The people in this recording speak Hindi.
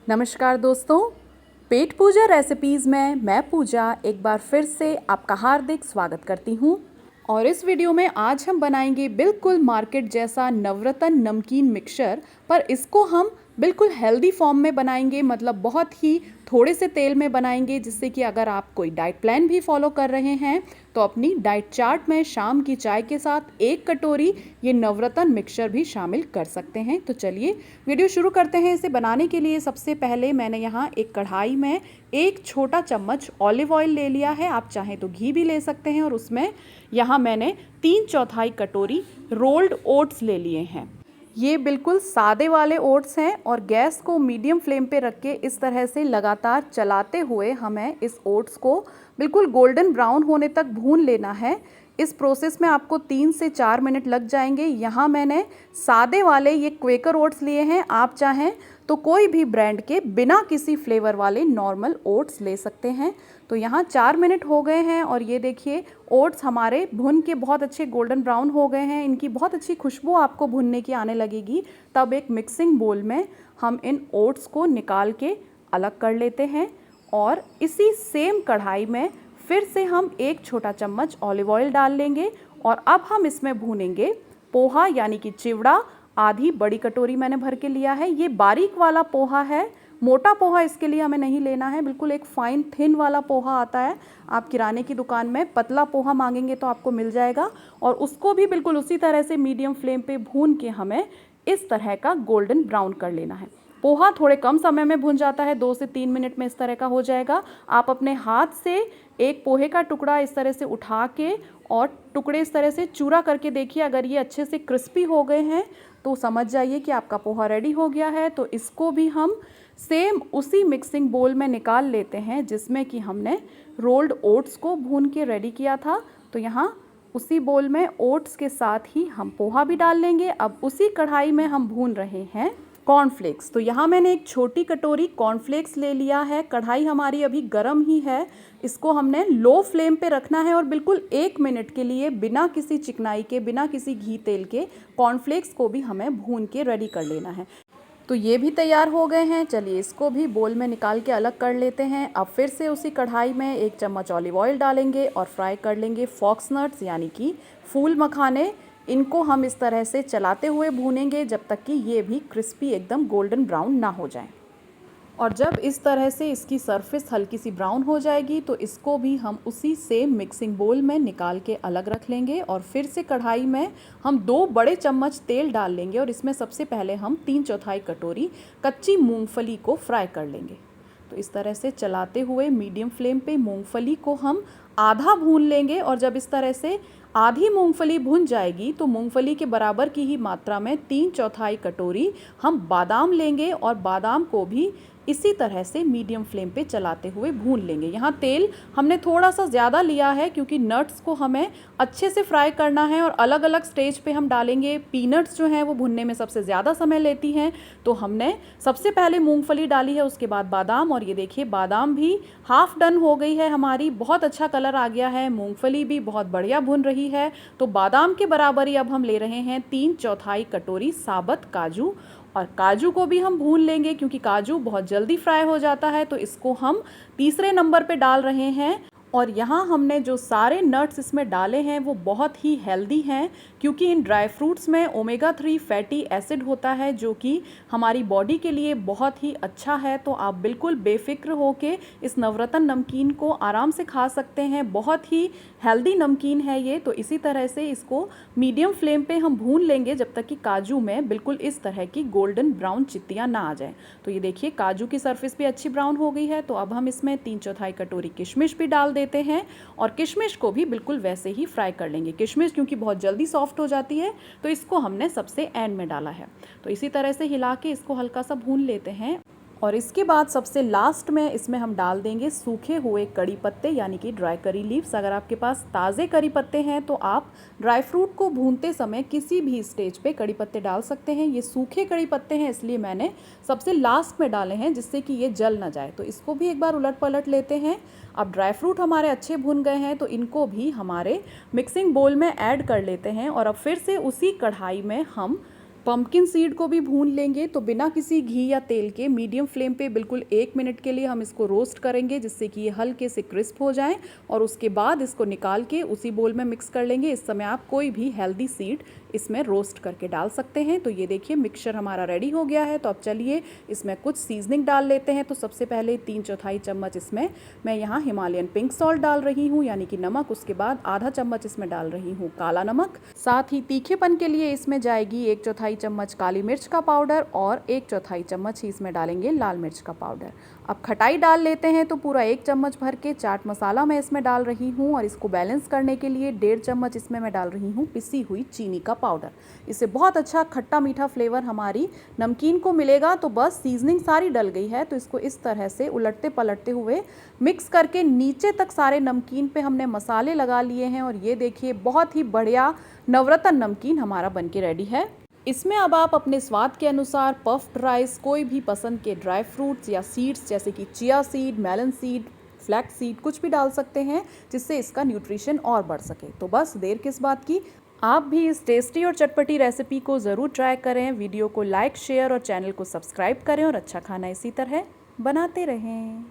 नमस्कार दोस्तों, पेट पूजा रेसिपीज़ में मैं पूजा एक बार फिर से आपका हार्दिक स्वागत करती हूँ। और इस वीडियो में आज हम बनाएंगे बिल्कुल मार्केट जैसा नवरत्न नमकीन मिक्सचर, पर इसको हम बिल्कुल हेल्दी फॉर्म में बनाएंगे, मतलब बहुत ही थोड़े से तेल में बनाएंगे, जिससे कि अगर आप कोई डाइट प्लान भी फॉलो कर रहे हैं तो अपनी डाइट चार्ट में शाम की चाय के साथ 1 कटोरी ये नवरत्न मिक्सचर भी शामिल कर सकते हैं। तो चलिए वीडियो शुरू करते हैं। इसे बनाने के लिए सबसे पहले मैंने यहाँ एक कढ़ाई में 1 छोटा चम्मच ऑलिव ऑयल ले लिया है। आप चाहें तो घी भी ले सकते हैं। और उसमें यहाँ मैंने 3/4 कटोरी रोल्ड ओट्स ले लिए हैं। ये बिल्कुल सादे वाले ओट्स हैं और गैस को मीडियम फ्लेम पे रख के इस तरह से लगातार चलाते हुए हमें इस ओट्स को बिल्कुल गोल्डन ब्राउन होने तक भून लेना है। इस प्रोसेस में आपको 3 से 4 मिनट लग जाएंगे। यहाँ मैंने सादे वाले ये क्वेकर ओट्स लिए हैं। आप चाहें तो कोई भी ब्रांड के बिना किसी फ्लेवर वाले नॉर्मल ओट्स ले सकते हैं। तो यहाँ 4 मिनट हो गए हैं और ये देखिए ओट्स हमारे भुन के बहुत अच्छे गोल्डन ब्राउन हो गए हैं। इनकी बहुत अच्छी खुशबू आपको भुनने की आने लगेगी। तब एक मिक्सिंग बोल में हम इन ओट्स को निकाल के अलग कर लेते हैं और इसी सेम कढ़ाई में फिर से हम 1 छोटा चम्मच ऑलिव ऑयल डाल लेंगे। और अब हम इसमें भूनेंगे पोहा, यानी कि चिवड़ा। आधी बड़ी कटोरी मैंने भर के लिया है। ये बारीक वाला पोहा है, मोटा पोहा इसके लिए हमें नहीं लेना है। बिल्कुल एक फाइन थिन वाला पोहा आता है, आप किराने की दुकान में पतला पोहा मांगेंगे तो आपको मिल जाएगा। और उसको भी बिल्कुल उसी तरह से मीडियम फ्लेम पे भून के हमें इस तरह का गोल्डन ब्राउन कर लेना है। पोहा थोड़े कम समय में भुन जाता है, 2 से 3 मिनट में इस तरह का हो जाएगा। आप अपने हाथ से एक पोहे का टुकड़ा इस तरह से उठा के और टुकड़े इस तरह से चूरा करके देखिए। अगर ये अच्छे से क्रिस्पी हो गए हैं तो समझ जाइए कि आपका पोहा रेडी हो गया है। तो इसको भी हम सेम उसी मिक्सिंग बोल में निकाल लेते हैं जिसमें कि हमने रोल्ड ओट्स को भून के रेडी किया था। तो यहाँ उसी बोल में ओट्स के साथ ही हम पोहा भी डाल लेंगे। अब उसी कढ़ाई में हम भून रहे हैं कॉर्नफ्लेक्स। तो यहाँ मैंने एक छोटी कटोरी कॉर्नफ्लेक्स ले लिया है। कढ़ाई हमारी अभी गर्म ही है, इसको हमने लो फ्लेम पे रखना है और बिल्कुल 1 मिनट के लिए बिना किसी चिकनाई के, बिना किसी घी तेल के कॉर्नफ्लेक्स को भी हमें भून के रेडी कर लेना है। तो ये भी तैयार हो गए हैं। चलिए इसको भी बोल में निकाल के अलग कर लेते हैं। अब फिर से उसी कढ़ाई में 1 चम्मच ऑलिव ऑयल डालेंगे और फ्राई कर लेंगे फॉक्सनट्स, यानी कि फूल मखाने। इनको हम इस तरह से चलाते हुए भूनेंगे जब तक कि ये भी क्रिस्पी एकदम गोल्डन ब्राउन ना हो जाए। और जब इस तरह से इसकी सरफेस हल्की सी ब्राउन हो जाएगी तो इसको भी हम उसी सेम मिक्सिंग बोल में निकाल के अलग रख लेंगे। और फिर से कढ़ाई में हम 2 बड़े चम्मच तेल डाल लेंगे और इसमें सबसे पहले हम 3/4 कटोरी कच्ची मूंगफली को फ्राई कर लेंगे। तो इस तरह से चलाते हुए मीडियम फ्लेम पे मूंगफली को हम आधा भून लेंगे। और जब इस तरह से आधी मूंगफली भुन जाएगी तो मूंगफली के बराबर की ही मात्रा में 3/4 कटोरी हम बादाम लेंगे और बादाम को भी इसी तरह से मीडियम फ्लेम पे चलाते हुए भून लेंगे। यहाँ तेल हमने थोड़ा सा ज़्यादा लिया है क्योंकि नट्स को हमें अच्छे से फ्राई करना है और अलग अलग स्टेज पे हम डालेंगे। पीनट्स जो हैं वो भुनने में सबसे ज़्यादा समय लेती हैं। तो हमने सबसे पहले मूंगफली डाली है, उसके बाद बादाम। और ये देखिए बादाम भी हाफ डन हो गई है हमारी, बहुत अच्छा कलर आ गया है। मूंगफली भी बहुत बढ़िया भुन रही है। तो बादाम के बराबर ही अब हम ले रहे हैं 3/4 कटोरी साबुत काजू। और काजू को भी हम भून लेंगे क्योंकि काजू बहुत जल्दी फ्राई हो जाता है। तो इसको हम तीसरे नंबर पे डाल रहे हैं। और यहाँ हमने जो सारे नट्स इसमें डाले हैं वो बहुत ही हेल्दी हैं क्योंकि इन ड्राई फ्रूट्स में ओमेगा 3 फैटी एसिड होता है जो कि हमारी बॉडी के लिए बहुत ही अच्छा है। तो आप बिल्कुल बेफिक्र होके इस नवरत्न नमकीन को आराम से खा सकते हैं। बहुत ही हेल्दी नमकीन है ये। तो इसी तरह से इसको मीडियम फ्लेम पे हम भून लेंगे जब तक कि काजू में बिल्कुल इस तरह की गोल्डन ब्राउन चित्तियाँ ना आ जाए। तो ये देखिए काजू की सरफेस भी अच्छी ब्राउन हो गई है। तो अब हम इसमें 3/4 कटोरी किशमिश भी डाल देते हैं और किशमिश को भी बिल्कुल वैसे ही फ्राई कर लेंगे। किशमिश क्योंकि बहुत जल्दी सॉफ्ट हो जाती है तो इसको हमने सबसे एंड में डाला है। तो इसी तरह से हिला के इसको हल्का सा भून लेते हैं। और इसके बाद सबसे लास्ट में इसमें हम डाल देंगे सूखे हुए कड़ी पत्ते, यानी कि ड्राई करी लीव्स। अगर आपके पास ताज़े करी पत्ते हैं तो आप ड्राई फ्रूट को भूनते समय किसी भी स्टेज पे कड़ी पत्ते डाल सकते हैं। ये सूखे कड़ी पत्ते हैं इसलिए मैंने सबसे लास्ट में डाले हैं जिससे कि ये जल ना जाए। तो इसको भी एक बार उलट पलट लेते हैं। अब ड्राई फ्रूट हमारे अच्छे भुन गए हैं तो इनको भी हमारे मिक्सिंग बोल में ऐड कर लेते हैं। और अब फिर से उसी कढ़ाई में हम पंपकिन सीड को भी भून लेंगे। तो बिना किसी घी या तेल के मीडियम फ्लेम पे बिल्कुल 1 मिनट के लिए हम इसको रोस्ट करेंगे, जिससे कि ये हल्के से क्रिस्प हो जाएं। और उसके बाद इसको निकाल के उसी बोल में मिक्स कर लेंगे। इस समय आप कोई भी हेल्दी सीड इसमें रोस्ट करके डाल सकते हैं। तो ये देखिए मिक्सचर हमारा रेडी हो गया है। तो अब चलिए इसमें कुछ सीजनिंग डाल लेते हैं। तो सबसे पहले 3/4 चम्मच इसमें मैं यहाँ हिमालयन पिंक सॉल्ट डाल रही हूँ, यानी कि नमक। उसके बाद आधा चम्मच इसमें डाल रही हूँ काला नमक। साथ ही तीखेपन के लिए इसमें जाएगी 1/4 चम्मच काली मिर्च का पाउडर और 1/4 चम्मच ही इसमें डालेंगे लाल मिर्च का पाउडर। अब खटाई डाल लेते हैं। तो पूरा 1 चम्मच भर के चाट मसाला मैं इसमें डाल रही हूँ। और इसको बैलेंस करने के लिए 1.5 चम्मच इसमें मैं डाल रही हूँ पिसी हुई चीनी का पाउडर। इससे बहुत अच्छा खट्टा मीठा फ्लेवर हमारी नमकीन को मिलेगा। तो बस सीजनिंग सारी डल गई है। तो इसको इस तरह से उलटते पलटते हुए मिक्स करके नीचे तक सारे नमकीन पे हमने मसाले लगा लिए हैं। और ये देखिए बहुत ही बढ़िया नवरत्न नमकीन हमारा बनके रेडी है। इसमें अब आप अपने स्वाद के अनुसार पफ्ड राइस, कोई भी पसंद के ड्राई फ्रूट्स या सीड्स जैसे कि chia seed, melon seed, flax seed कुछ भी डाल सकते हैं, जिससे इसका न्यूट्रिशन और बढ़ सके। तो बस देर किस बात की, आप भी इस टेस्टी और चटपटी रेसिपी को ज़रूर ट्राई करें। वीडियो को लाइक, शेयर और चैनल को सब्सक्राइब करें और अच्छा खाना इसी तरह बनाते रहें।